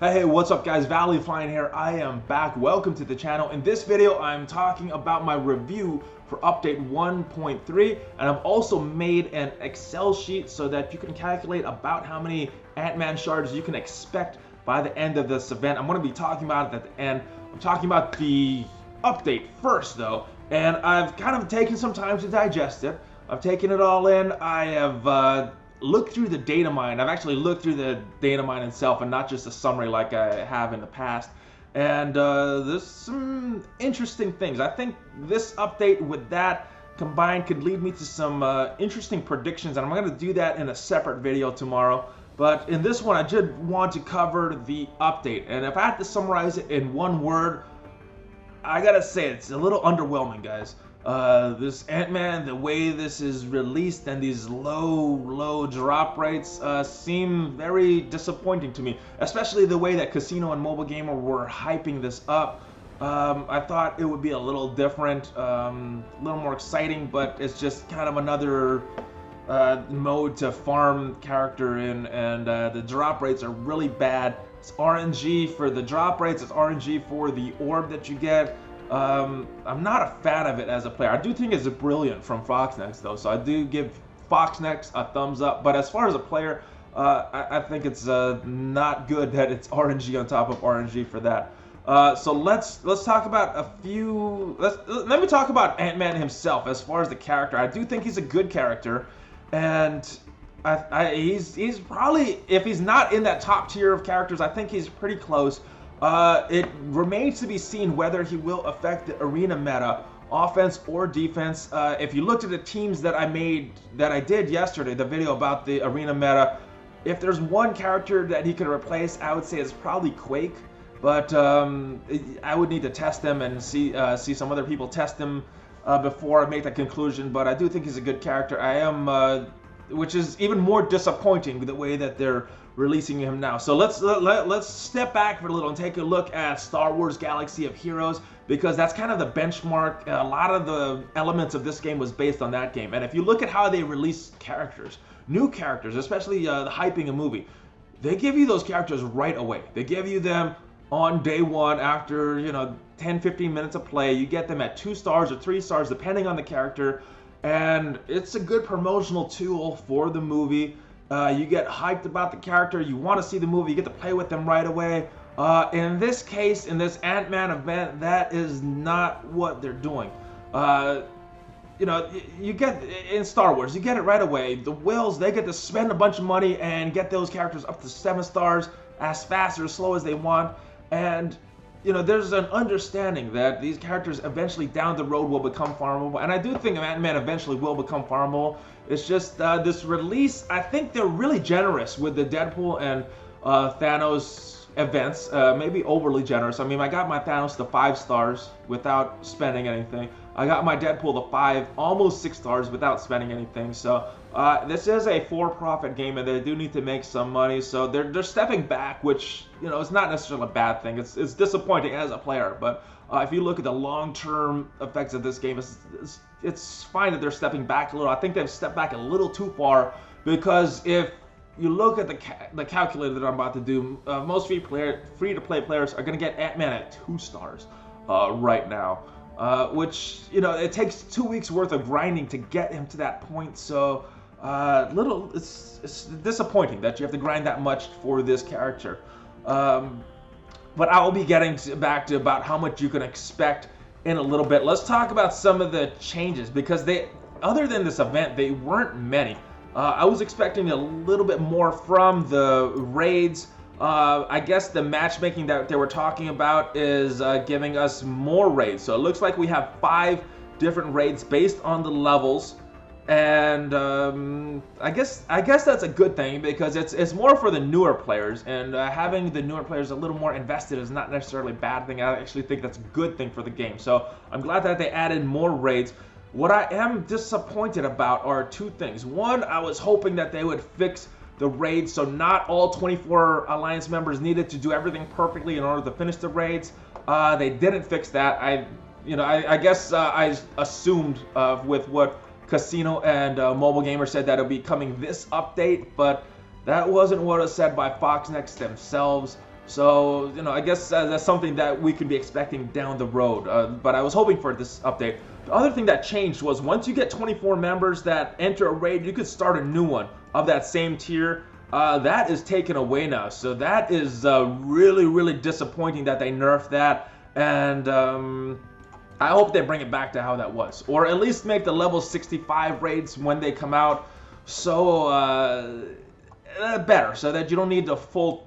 Hey, what's up guys? Valley Flying here. I am back. Welcome to the channel. In this video, I'm talking about my review for update 1.3, and I've also made an Excel sheet so that you can calculate about how many Ant-Man shards you can expect by the end of this event. I'm going to be talking about it at the end. I'm talking about the update first though, and I've kind of taken some time to digest it. I've taken it all in. I have look through the data mine. I've actually looked through the data mine itself and not just a summary like I have in the past. And there's some interesting things. I think this update with that combined could lead me to some interesting predictions, and I'm going to do that in a separate video tomorrow. But in this one, I did want to cover the update. And if I had to summarize it in one word, I gotta say it's a little underwhelming, guys. This Ant-Man, the way this is released and these low drop rates seem very disappointing to me, especially the way that Casino and Mobile Gamer were hyping this up. I thought it would be a little different, a little more exciting, but it's just kind of another mode to farm character in, and the drop rates are really bad. It's RNG for the drop rates, it's RNG for the orb that you get. I'm not a fan of it as a player. I do think it's brilliant from Foxnex though, so I do give Foxnex a thumbs up. But as far as a player, I think it's not good that it's RNG on top of RNG for that. So let's talk about a few. Let me talk about Ant-Man himself as far as the character. I do think he's a good character, and he's probably, if he's not in that top tier of characters, I think he's pretty close. It remains to be seen whether he will affect the arena meta, offense or defense. If you looked at the teams that I did yesterday, the video about the arena meta, if there's one character that he could replace, I would say it's probably Quake. But I would need to test him and see some other people test him before I make that conclusion. But I do think he's a good character. I am, which is even more disappointing the way that they're releasing him now. So let's step back for a little and take a look at Star Wars Galaxy of Heroes, because that's kind of the benchmark. A lot of the elements of this game was based on that game. And if you look at how they release characters, new characters, especially the hyping a movie, they give you those characters right away. They give you them on day one after 10-15 minutes of play. You get them at 2 stars or 3 stars depending on the character, and it's a good promotional tool for the movie. You get hyped about the character, you want to see the movie, you get to play with them right away. In this case, in this Ant-Man event, that is not what they're doing. You get, in Star Wars, you get it right away. The Wills, they get to spend a bunch of money and get those characters up to 7 stars as fast or as slow as they want. And there's an understanding that these characters eventually down the road will become farmable, and I do think Ant-Man eventually will become farmable. It's just this release, I think they're really generous with the Deadpool and Thanos events, maybe overly generous. I mean, I got my Thanos to 5 stars without spending anything. I got my Deadpool to 5, almost 6 stars without spending anything. So this is a for-profit game, and they do need to make some money. So they're stepping back, which it's not necessarily a bad thing. It's disappointing as a player, but if you look at the long-term effects of this game, it's fine that they're stepping back a little. I think they've stepped back a little too far, because if you look at the calculator that I'm about to do, most free-to-play players are going to get Ant-Man at 2 stars right now. Which, it takes 2 weeks worth of grinding to get him to that point. So it's disappointing that you have to grind that much for this character. But I will be getting back to about how much you can expect in a little bit. Let's talk about some of the changes, because other than this event, they weren't many. I was expecting a little bit more from the raids. I guess the matchmaking that they were talking about is giving us more raids. So it looks like we have 5 different raids based on the levels, and I guess that's a good thing, because it's more for the newer players, and having the newer players a little more invested is not necessarily a bad thing. I actually think that's a good thing for the game. So I'm glad that they added more raids. What I am disappointed about are 2 things. One, I was hoping that they would fix the raids so not all 24 Alliance members needed to do everything perfectly in order to finish the raids. They didn't fix that. I guess I assumed with what Casino and Mobile Gamer said that it'll be coming this update, but that wasn't what was said by Foxnex themselves. So, you know, I guess that's something that we could be expecting down the road. But I was hoping for this update. The other thing that changed was once you get 24 members that enter a raid, you could start a new one of that same tier. That is taken away now. So that is really, really disappointing that they nerfed that. And I hope they bring it back to how that was. Or at least make the level 65 raids when they come out so better. So that you don't need the full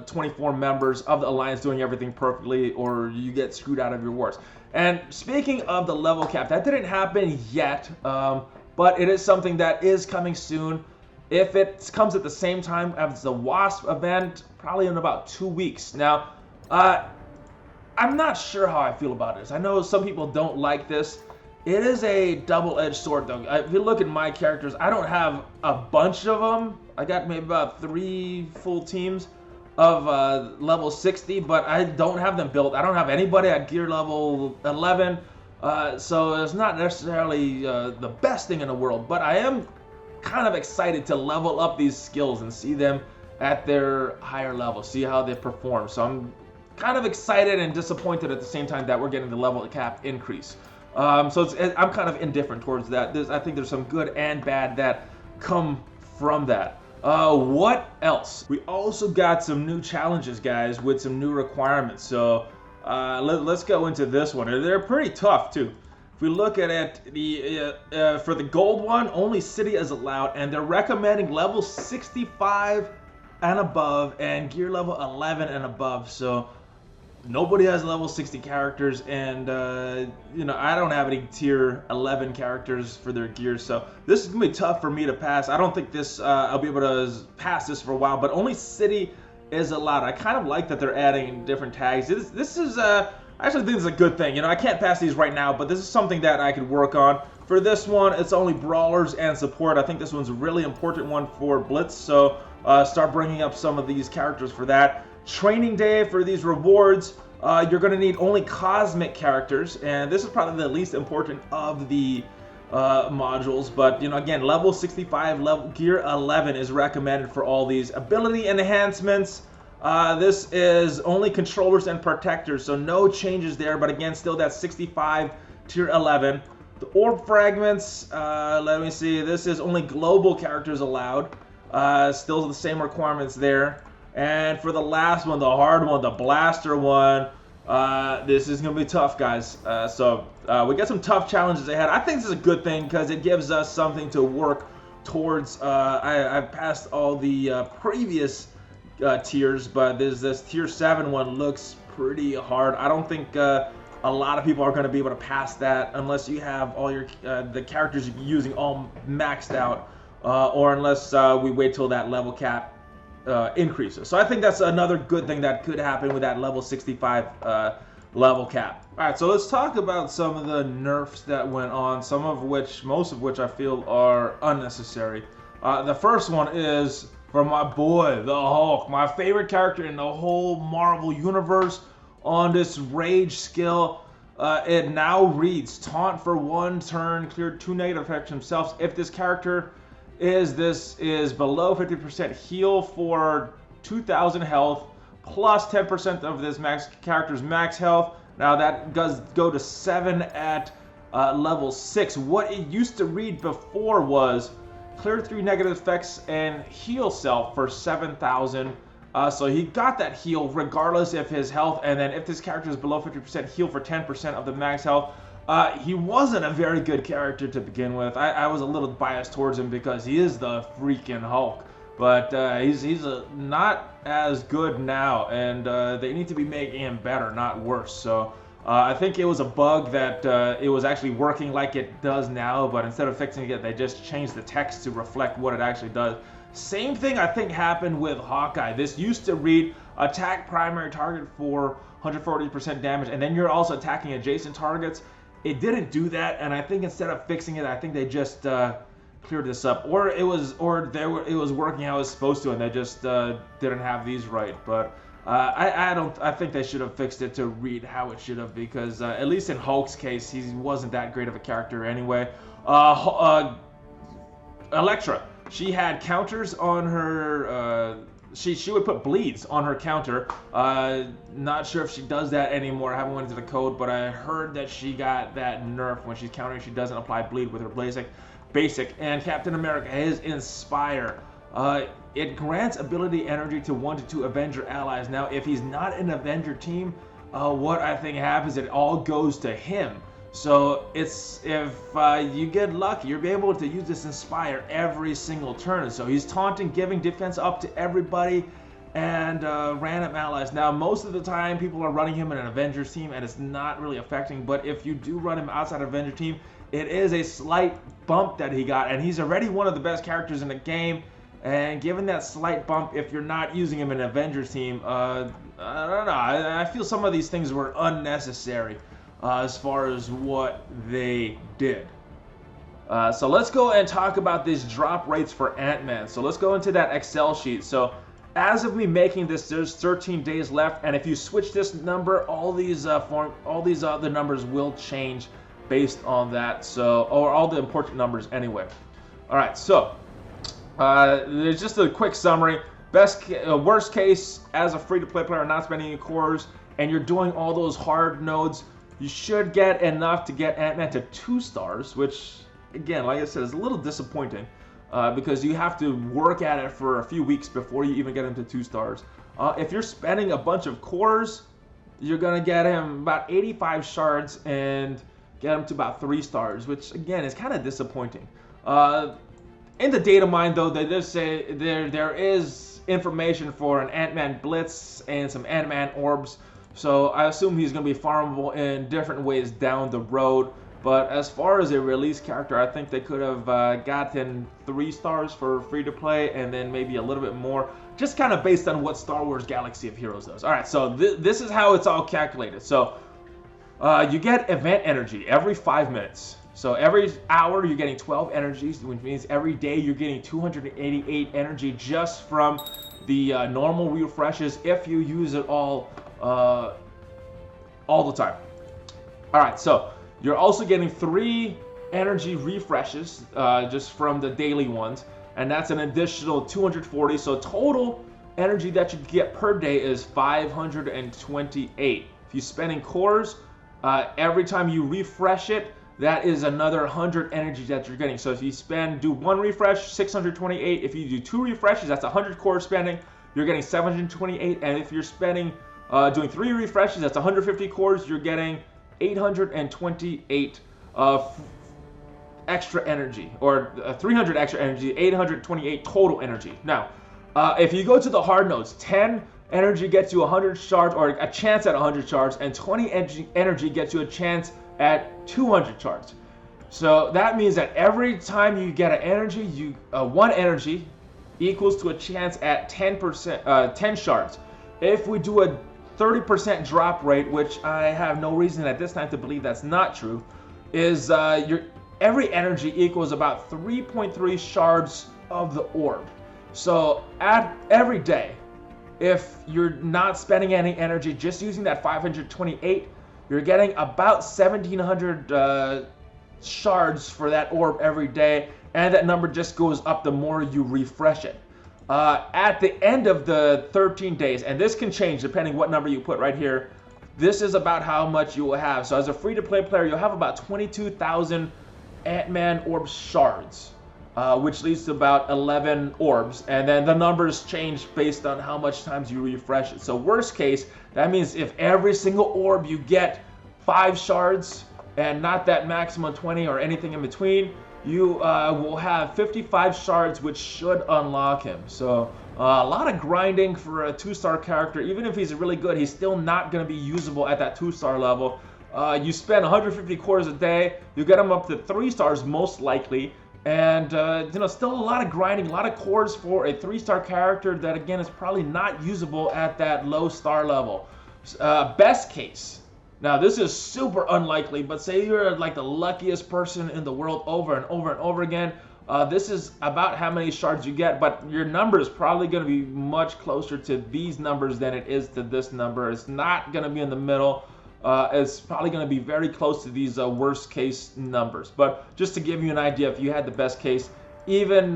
24 members of the Alliance doing everything perfectly, or you get screwed out of your wars. And speaking of the level cap, that didn't happen yet, but it is something that is coming soon. If it comes at the same time as the WASP event, probably in about 2 weeks. Now, I'm not sure how I feel about this. I know some people don't like this. It is a double-edged sword, though. If you look at my characters, I don't have a bunch of them. I got maybe about 3 full teams of level 60, but I don't have them built. I don't have anybody at gear level 11, so it's not necessarily the best thing in the world, but I am kind of excited to level up these skills and see them at their higher level, see how they perform. So I'm kind of excited and disappointed at the same time that we're getting the level cap increase. So I'm kind of indifferent towards that. I think there's some good and bad that come from that. What else? We also got some new challenges, guys, with some new requirements. So let's go into this one. They're pretty tough too. If we look at it, for the gold one, only city is allowed, and they're recommending level 65 and above, and gear level 11 and above. So nobody has level 60 characters, and you know, I don't have any tier 11 characters for their gear, so this is gonna be tough for me to pass. I don't think this I'll be able to pass this for a while, but only city is allowed. I kind of like that they're adding different tags. This is I actually think this is a good thing. You know, I can't pass these right now, but this is something that I could work on. For this one, it's only brawlers and support. I think this one's a really important one for Blitz, so start bringing up some of these characters for that. Training day for these rewards, you're going to need only cosmic characters, and this is probably the least important of the modules, but you know, again, level 65, level gear 11 is recommended for all these. Ability enhancements, this is only controllers and protectors, so no changes there, but again, still that 65 tier 11. The orb fragments, let me see, this is only global characters allowed, still the same requirements there. And for the last one, the hard one, the blaster one, this is going to be tough, guys. So we got some tough challenges ahead. I think this is a good thing because it gives us something to work towards. I've passed all the previous tiers, but this tier 7 one looks pretty hard. I don't think a lot of people are going to be able to pass that unless you have all your the characters you're using all maxed out, or unless we wait till that level cap increases. So I think that's another good thing that could happen with that level 65 level cap. Alright, so let's talk about some of the nerfs that went on, most of which I feel are unnecessary. The first one is for my boy, the Hulk, my favorite character in the whole Marvel universe. On this rage skill, it now reads taunt for 1 turn, clear 2 negative effects themselves. If this character is below 50% heal for 2,000 health plus 10% of this character's max health. Now that does go to 7 at level 6. What it used to read before was clear 3 negative effects and heal self for 7,000. So he got that heal regardless of his health, and then if this character is below 50% heal for 10% of the max health. He wasn't a very good character to begin with. I was a little biased towards him because he is the freaking Hulk. But he's not as good now, and they need to be making him better, not worse. So I think it was a bug that it was actually working like it does now, but instead of fixing it, they just changed the text to reflect what it actually does. Same thing I think happened with Hawkeye. This used to read attack primary target for 140% damage, and then you're also attacking adjacent targets. It didn't do that, and I think instead of fixing it, I think they just cleared this up, or it was working how it was supposed to, and they just didn't have these right. But I think they should have fixed it to read how it should have, because at least in Hulk's case, he wasn't that great of a character anyway. Elektra, she had counters on her she would put bleeds on her counter. Not sure if she does that anymore. I haven't went into the code, but I heard that she got that nerf when she's countering. She doesn't apply bleed with her basic. And Captain America, his Inspire. It grants ability energy to 1 to 2 Avenger allies. Now, if he's not an Avenger team, what I think happens, it all goes to him. So it's if you get lucky, you'll be able to use this Inspire every single turn. So he's taunting, giving defense up to everybody and random allies. Now, most of the time, people are running him in an Avengers team, and it's not really affecting. But if you do run him outside of Avenger team, it is a slight bump that he got, and he's already one of the best characters in the game. And given that slight bump, if you're not using him in an Avengers team, I don't know. I feel some of these things were unnecessary as far as what they did. So let's go and talk about these drop rates for Ant-Man. So let's go into that Excel sheet. So as of me making this, there's 13 days left, and if you switch this number, all these other numbers will change based on that. So, or all the important numbers anyway. All right, so. There's just a quick summary. Worst case, as a free-to-play player, not spending any cores, and you're doing all those hard nodes, you should get enough to get Ant-Man to 2 stars, which, again, like I said, is a little disappointing because you have to work at it for a few weeks before you even get him to 2 stars. If you're spending a bunch of cores, you're going to get him about 85 shards and get him to about 3 stars, which, again, is kind of disappointing. In the data mine, though, they just say there is information for an Ant-Man Blitz and some Ant-Man orbs. So I assume he's going to be farmable in different ways down the road. But as far as a release character, I think they could have gotten 3 stars for free-to-play and then maybe a little bit more, just kind of based on what Star Wars Galaxy of Heroes does. All right, so this is how it's all calculated. So you get event energy every 5 minutes. So every hour you're getting 12 energies, which means every day you're getting 288 energy just from the normal refreshes if you use it all the time. All right, so you're also getting 3 energy refreshes just from the daily ones, and that's an additional 240. So total energy that you get per day is 528. If you're spending cores, every time you refresh it, that is another 100 energy that you're getting. So if you do 1 refresh, 628. If you do 2 refreshes, that's 100 core spending. You're getting 728. And if you're spending, doing 3 refreshes, that's 150 cores. You're getting 828 extra energy, or 300 extra energy, 828 total energy. Now, if you go to the hard nodes, 10 energy gets you 100 shards, or a chance at 100 shards, and 20 energy gets you a chance at 200 shards. So that means that every time you get an energy, 1 energy equals to a chance at 10 shards. If we do a 30% drop rate, which I have no reason at this time to believe that's not true, is every energy equals about 3.3 shards of the orb. So every day, if you're not spending any energy, just using that 528, you're getting about 1,700 shards for that orb every day, and that number just goes up the more you refresh it. At the end of the 13 days, and this can change depending what number you put right here, this is about how much you will have. So as a free-to-play player, you'll have about 22,000 Ant-Man orb shards, which leads to about 11 orbs, and then the numbers change based on how much times you refresh it. So worst case, that means if every single orb you get 5 shards and not that maximum 20 or anything in between, you will have 55 shards, which should unlock him. So a lot of grinding for a 2-star character. Even if he's really good, he's still not going to be usable at that 2-star level. You spend 150 cores a day, you get him up to 3 stars most likely, and still a lot of grinding, a lot of cores for a 3-star character that, again, is probably not usable at that low star level. Best case, now this is super unlikely, but say you're like the luckiest person in the world over and over and over again, this is about how many shards you get, but your number is probably going to be much closer to these numbers than it is to this number. It's not going to be in the middle. It's probably going to be very close to these worst case numbers. But just to give you an idea, if you had the best case, even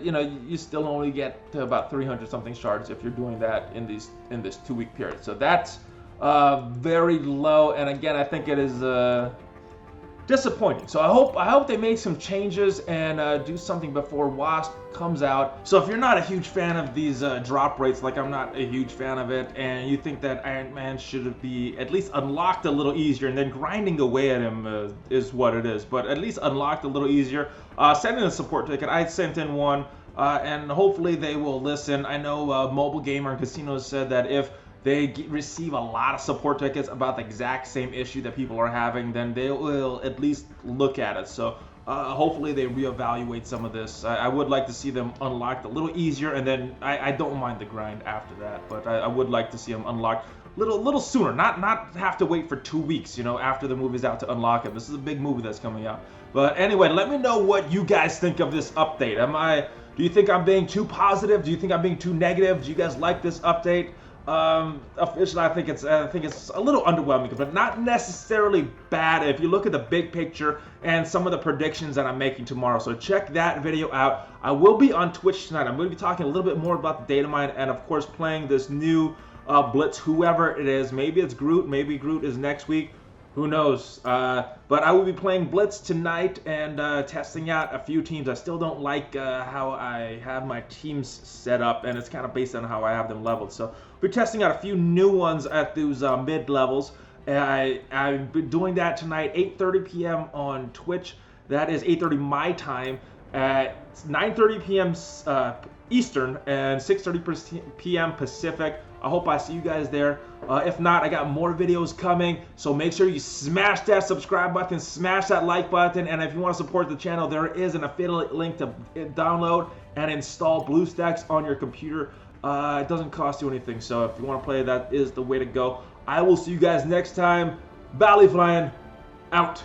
you know, you still only get to about 300 something shards if you're doing that in this 2-week period. So that's very low, and again, I think it is disappointing. So I hope they make some changes and do something before Wasp comes out. So if you're not a huge fan of these drop rates, like I'm not a huge fan of it, and you think that Iron Man should be at least unlocked a little easier, and then grinding away at him is what it is, but at least unlocked a little easier, send in a support ticket. I sent in one, and hopefully they will listen. I know Mobile Gamer and Casinos said that if they receive a lot of support tickets about the exact same issue that people are having, then they will at least look at it. So hopefully they reevaluate some of this. I would like to see them unlocked a little easier, and then I don't mind the grind after that, but I would like to see them unlocked a little sooner, not have to wait for 2 weeks, you know, after the movie's out to unlock it. This is a big movie that's coming out. But anyway, let me know what you guys think of this update. Do you think I'm being too positive? Do you think I'm being too negative? Do you guys like this update? Officially, I think it's a little underwhelming, but not necessarily bad if you look at the big picture and some of the predictions that I'm making tomorrow. So check that video out. I will be on Twitch tonight. I'm going to be talking a little bit more about the data mine, and of course playing this new Blitz, whoever it is. Maybe it's Groot. Maybe Groot is next week. Who knows? But I will be playing Blitz tonight and testing out a few teams. I still don't like how I have my teams set up, and it's kind of based on how I have them leveled. So we're testing out a few new ones at those mid levels. I've been doing that tonight, 8:30 p.m. on Twitch. That is 8:30 my time. At 9:30 p.m. Eastern and 6:30 p.m. Pacific. I hope I see you guys there. If not, I got more videos coming, so make sure you smash that subscribe button, smash that like button, and if you want to support the channel, there is an affiliate link to download and install BlueStacks on your computer. It doesn't cost you anything, so if you want to play, that is the way to go. I will see you guys next time. Valley Flying, out.